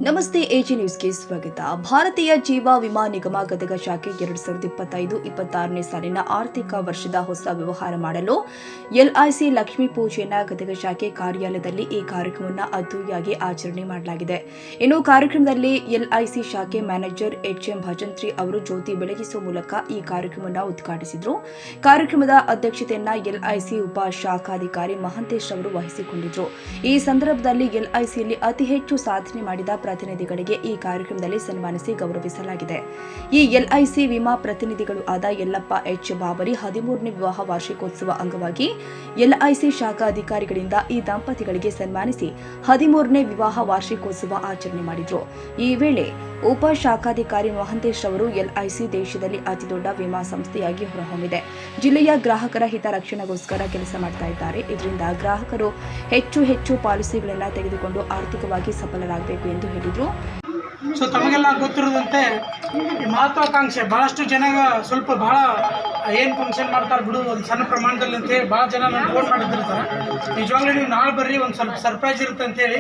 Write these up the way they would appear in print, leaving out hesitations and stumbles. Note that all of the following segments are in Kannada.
ನಮಸ್ತೆ ಎಜಿ ನ್ಯೂಸ್ಗೆ ಸ್ವಾಗತ. ಭಾರತೀಯ ಜೀವ ವಿಮಾ ನಿಗಮ ಗದಗ ಶಾಖೆ 2025-26ನೇ ಸಾಲಿನ ಆರ್ಥಿಕ ವರ್ಷದ ಹೊಸ ವ್ಯವಹಾರ ಮಾಡಲು ಎಲ್ಐಸಿ ಲಕ್ಷ್ಮೀ ಪೂಜೆಯನ್ನು ಗದಗ ಶಾಖೆ ಕಾರ್ಯಾಲಯದಲ್ಲಿ ಈ ಕಾರ್ಯಕ್ರಮವನ್ನು ಅದ್ದೂರಿಯಾಗಿ ಆಚರಣೆ ಮಾಡಲಾಗಿದೆ. ಇನ್ನು ಕಾರ್ಯಕ್ರಮದಲ್ಲಿ ಎಲ್ಐಸಿ ಶಾಖೆ ಮ್ಯಾನೇಜರ್ ಎಚ್ಎಂ ಭಜಂತ್ರಿ ಅವರು ಜ್ಯೋತಿ ಬೆಳಗಿಸುವ ಮೂಲಕ ಈ ಕಾರ್ಯಕ್ರಮವನ್ನು ಉದ್ಘಾಟಿಸಿದರು. ಕಾರ್ಯಕ್ರಮದ ಅಧ್ಯಕ್ಷತೆಯನ್ನ ಎಲ್ಐಸಿ ಉಪ ಶಾಖಾಧಿಕಾರಿ ಮಹಂತೇಶ್ ಅವರು ವಹಿಸಿಕೊಂಡಿದ್ದರು. ಈ ಸಂದರ್ಭದಲ್ಲಿ ಎಲ್ಐಸಿಯಲ್ಲಿ ಅತಿ ಹೆಚ್ಚು ಸಾಧನೆ ಮಾಡಿದ ಪ್ರತಿನಿಧಿಗಳಿಗೆ ಈ ಕಾರ್ಯಕ್ರಮದಲ್ಲಿ ಸನ್ಮಾನಿಸಿ ಗೌರವಿಸಲಾಗಿದೆ. ಈ ಎಲ್ಐಸಿ ವಿಮಾ ಪ್ರತಿನಿಧಿಗಳು ಆದ ಯಲ್ಲಪ್ಪ ಎಚ್ ಬಾಬರಿ 13ನೇ ವಿವಾಹ ವಾರ್ಷಿಕೋತ್ಸವ ಅಂಗವಾಗಿ ಎಲ್ಐಸಿ ಶಾಖಾ ಅಧಿಕಾರಿಗಳಿಂದ ಈ ದಂಪತಿಗಳಿಗೆ ಸನ್ಮಾನಿಸಿ 13ನೇ ವಿವಾಹ ವಾರ್ಷಿಕೋತ್ಸವ ಆಚರಣೆ ಮಾಡಿದರು. ಈ ವೇಳೆ ಉಪ ಶಾಖಾಧಿಕಾರಿ ಮಹಂತೇಶ್ ಅವರು ಎಲ್ಐಸಿ ದೇಶದಲ್ಲಿ ಅತಿದೊಡ್ಡ ವಿಮಾ ಸಂಸ್ಥೆಯಾಗಿ ಹೊರಹೊಮ್ಮಿದೆ. ಜಿಲ್ಲೆಯ ಗ್ರಾಹಕರ ಹಿತರಕ್ಷಣೆಗೋಸ್ಕರ ಕೆಲಸ ಮಾಡ್ತಾ ಇದ್ದಾರೆ. ಇದರಿಂದ ಗ್ರಾಹಕರು ಹೆಚ್ಚು ಪಾಲಿಸಿಗಳನ್ನು ತೆಗೆದುಕೊಂಡು ಆರ್ಥಿಕವಾಗಿ ಸಫಲರಾಗಬೇಕು ಎಂದು ಹೇಳಿದರು. ತಮಗೆಲ್ಲ ಗೊತ್ತಿರೋದಂತೆ ಮಹತ್ವಾಕಾಂಕ್ಷೆ ಬಹಳಷ್ಟು ಜನ ಬಹಳ ಏನು ಫಂಕ್ಷನ್ ಮಾಡ್ತಾರೆ ಬಿಡು ಒಂದು ಸಣ್ಣ ಪ್ರಮಾಣದಲ್ಲಿ ಅಂತೇಳಿ ಭಾಳ ಜನ ನಾನು ಫೋನ್ ಮಾಡಿದ್ದಿರ್ತಾರೆ. ನಿಜವಾಗ್ಲೂ ನೀವು ನಾಳೆ ಬರ್ರಿ, ಒಂದು ಸ್ವಲ್ಪ ಸರ್ಪ್ರೈಸ್ ಇರುತ್ತೆ ಅಂತೇಳಿ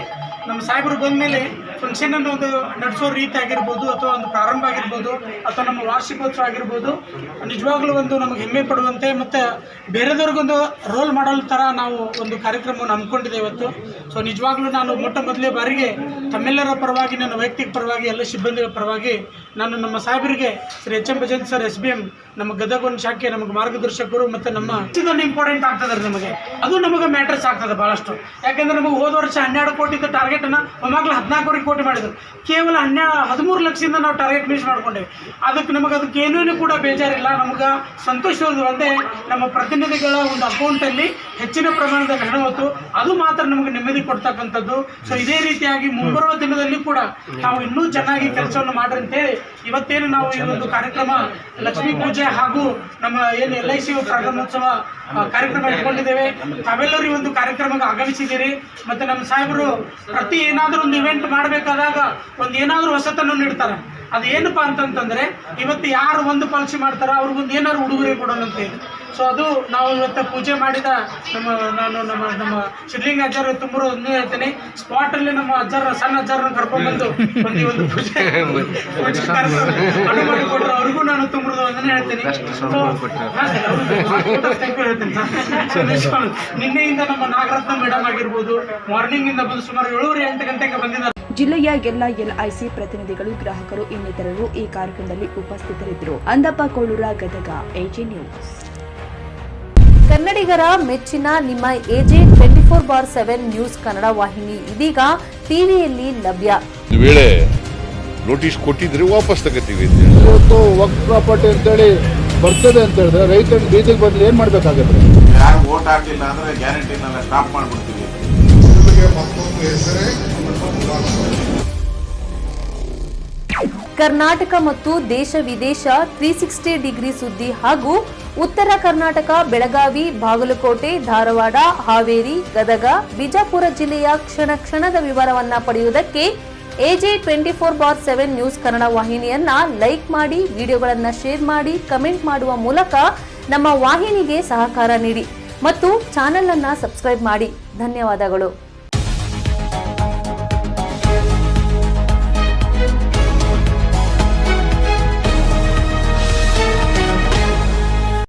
ನಮ್ಮ ಸಾಹೇಬರು ಬಂದಮೇಲೆ ಫಂಕ್ಷನನ್ನು ಒಂದು ನಡೆಸೋ ರೀತಿ ಆಗಿರ್ಬೋದು, ಅಥವಾ ಒಂದು ಪ್ರಾರಂಭ ಆಗಿರ್ಬೋದು, ಅಥವಾ ನಮ್ಮ ವಾರ್ಷಿಕೋತ್ಸವ ಆಗಿರ್ಬೋದು, ನಿಜವಾಗ್ಲೂ ಒಂದು ನಮಗೆ ಹೆಮ್ಮೆ ಪಡುವಂತೆ ಮತ್ತು ಬೇರೆದವ್ರಿಗೊಂದು ರೋಲ್ ಮಾಡಲ್ ಥರ ನಾವು ಒಂದು ಕಾರ್ಯಕ್ರಮವನ್ನು ಹಮ್ಮಿಕೊಂಡಿದ್ದೇವೆ ಇವತ್ತು. ನಿಜವಾಗ್ಲೂ ನಾನು ಮೊದಲೇ ಬಾರಿಗೆ ತಮ್ಮೆಲ್ಲರ ಪರವಾಗಿ, ನನ್ನ ವೈಯಕ್ತಿಕ ಪರವಾಗಿ, ಎಲ್ಲ ಸಿಬ್ಬಂದಿಗಳ ಪರವಾಗಿ ನಾನು ನಮ್ಮ ಸಾಹೇಬರಿಗೆ Shri H M Bhajantri sir SBM ನಮ್ಮ ಗದಗ ಒಂದು ಶಾಖೆ ನಮಗೆ ಮಾರ್ಗದರ್ಶಕರು ಮತ್ತು ನಮ್ಮ ಇದೊಂದು ಇಂಪಾರ್ಟೆಂಟ್ ಆಗ್ತದೆ ನಮಗೆ. ಅದು ನಮಗೆ ಮ್ಯಾಟ್ರಸ್ ಆಗ್ತದೆ ಭಾಳಷ್ಟು. ಯಾಕೆಂದರೆ ನಮಗೆ ಹೋದ ವರ್ಷ 12 ಕೋಟಿದ ಟಾರ್ಗೆಟನ್ನು ಒಮ್ಮಾಗಲೇ 14 ಕೋಟಿ ಮಾಡಿದ್ರು. ಕೇವಲ 13 ಲಕ್ಷದಿಂದ ನಾವು ಟಾರ್ಗೆಟ್ ಮಿಸ್ ಮಾಡ್ಕೊಂಡೇವೆ. ಅದಕ್ಕೆ ಏನೇನು ಕೂಡ ಬೇಜಾರಿಲ್ಲ. ನಮಗೆ ಸಂತೋಷವಾದ ಒಂದೇ ನಮ್ಮ ಪ್ರತಿನಿಧಿಗಳ ಒಂದು ಅಕೌಂಟಲ್ಲಿ ಹೆಚ್ಚಿನ ಪ್ರಮಾಣದಲ್ಲಿ ಹಣ ಹೊತ್ತು ಅದು ಮಾತ್ರ ನಮಗೆ ನೆಮ್ಮದಿ ಕೊಡ್ತಕ್ಕಂಥದ್ದು. ಇದೇ ರೀತಿಯಾಗಿ ಮುಂಬರುವ ದಿನದಲ್ಲಿ ಕೂಡ ನಾವು ಇನ್ನೂ ಚೆನ್ನಾಗಿ ಕೆಲಸವನ್ನು ಮಾಡ್ರಿ ಅಂತೇಳಿ ಇವತ್ತೇನು ನಾವು ಈ ಒಂದು ಕಾರ್ಯಕ್ರಮ ಲಕ್ಷ್ಮೀ ಪೂಜೆ ಹಾಗೂ ನಮ್ಮ ಏನು LIC ಪ್ರಾರಂಭೋತ್ಸವ ಕಾರ್ಯಕ್ರಮ ಇಟ್ಕೊಂಡಿದ್ದೇವೆ. ತಾವೆಲ್ಲರೂ ಈ ಒಂದು ಕಾರ್ಯಕ್ರಮಕ್ಕೆ ಆಗಮಿಸಿದ್ದೀರಿ. ಮತ್ತು ನಮ್ಮ ಸಾಹೇಬರು ಪ್ರತಿ ಏನಾದರೂ ಒಂದು ಇವೆಂಟ್ ಮಾಡಬೇಕಾದಾಗ ಒಂದು ಏನಾದರೂ ಹೊಸತನ್ನು ನೀಡ್ತಾರೆ. ಅದು ಏನಪ್ಪ ಅಂತಂತಂದರೆ ಇವತ್ತು ಯಾರು ಒಂದು ಪಾಲಿಸಿ ಮಾಡ್ತಾರೋ ಅವ್ರಿಗೊಂದು ಏನಾದ್ರು ಉಡುಗೊರೆ ಕೊಡೋಣ ಅಂತೇಳಿ. ಅದು ನಾವು ಇವತ್ತು ಪೂಜೆ ಮಾಡಿದ ನಮ್ಮ ಶಿವಲಿಂಗ ಅಜ್ಜಾರ ತುಂಬರು ಒಂದೇ ಹೇಳ್ತೇನೆ. ಸ್ಪಾಟಲ್ಲಿ ನಮ್ಮ ಸಣ್ಣ ಅಜ್ಜಾರನ್ನ ಕರ್ಕೊಂಡ್ಬಂದು ಒಂದು ಪೂಜೆ ಮಾಡಿಕೊಟ್ರು. ಅವ್ರಿಗೂ ನಾನು ತುಂಬರು ಒಂದನೇ ಹೇಳ್ತೀನಿ. ನಿನ್ನೆಯಿಂದ ನಮ್ಮ ನಾಗರತ್ನ ಮೇಡಮ್ ಆಗಿರ್ಬೋದು, ಮಾರ್ನಿಂಗ್ ಇಂದ ಬಂದು ಸುಮಾರು 7-8 ಗಂಟೆಗೆ ಬಂದಿದ್ದಾರೆ. ಜಿಲ್ಲೆಯ ಎಲ್ಲ ಎಲ್ಐಸಿ ಪ್ರತಿನಿಧಿಗಳು, ಗ್ರಾಹಕರು ಇನ್ನಿತರರು ಈ ಕಾರ್ಯಕ್ರಮದಲ್ಲಿ ಉಪಸ್ಥಿತರಿದ್ದರು. Andappa Kolur, Gadag, AG news. ಕನ್ನಡಿಗರ ಮೆಚ್ಚಿನ ನಿಮ್ಮ AJ 24/7 ನ್ಯೂಸ್ ಕನ್ನಡ ವಾಹಿನಿ ಇದೀಗ ಟಿವಿಯಲ್ಲಿ ಲಭ್ಯ. ವೇಳೆ ನೋಟಿಸ್ ಕೊಟ್ಟಿದ್ರೆ ವಾಪಸ್ ತಗೋತೀವಿ. ಇವತ್ತು ವಕ್ಫ್ ಪ್ರಾಪರ್ಟಿ ಅಂತೇಳಿ ಬರ್ತದೆ ಅಂತ ಹೇಳಿದ್ರೆ ರೈತರು ಬೀದಿಗೆ ಬಂದ್ರೆ ಏನ್ ಮಾಡ್ಬೇಕಾಗತ್ತೆ? ಯಾರು ವೋಟ್ ಹಾಕಿಲ್ಲ ಅಂದ್ರೆ ಗ್ಯಾರಂಟಿನೆಲ್ಲ ಸ್ಟಾಪ್ ಮಾಡ್ಬಿಡ್ತೀವಿ. ಕರ್ನಾಟಕ ಮತ್ತು ದೇಶ ವಿದೇಶ 360 ಡಿಗ್ರಿ ಸುದ್ದಿ ಹಾಗೂ ಉತ್ತರ ಕರ್ನಾಟಕ, ಬೆಳಗಾವಿ, ಬಾಗಲಕೋಟೆ, ಧಾರವಾಡ, ಹಾವೇರಿ, ಗದಗ, ಬಿಜಾಪುರ ಜಿಲ್ಲೆಯ ಕ್ಷಣದ ವಿವರವನ್ನ ಪಡೆಯುವುದಕ್ಕೆ AJ 24/7 ನ್ಯೂಸ್ ಕನ್ನಡ ವಾಹಿನಿಯನ್ನ ಲೈಕ್ ಮಾಡಿ, ವಿಡಿಯೋಗಳನ್ನ ಶೇರ್ ಮಾಡಿ, ಕಮೆಂಟ್ ಮಾಡುವ ಮೂಲಕ ನಮ್ಮ ವಾಹಿನಿಗೆ ಸಹಕಾರ ನೀಡಿ ಮತ್ತು ಚಾನೆಲ್ ಅನ್ನ ಸಬ್ಸ್ಕ್ರೈಬ್ ಮಾಡಿ. ಧನ್ಯವಾದಗಳು.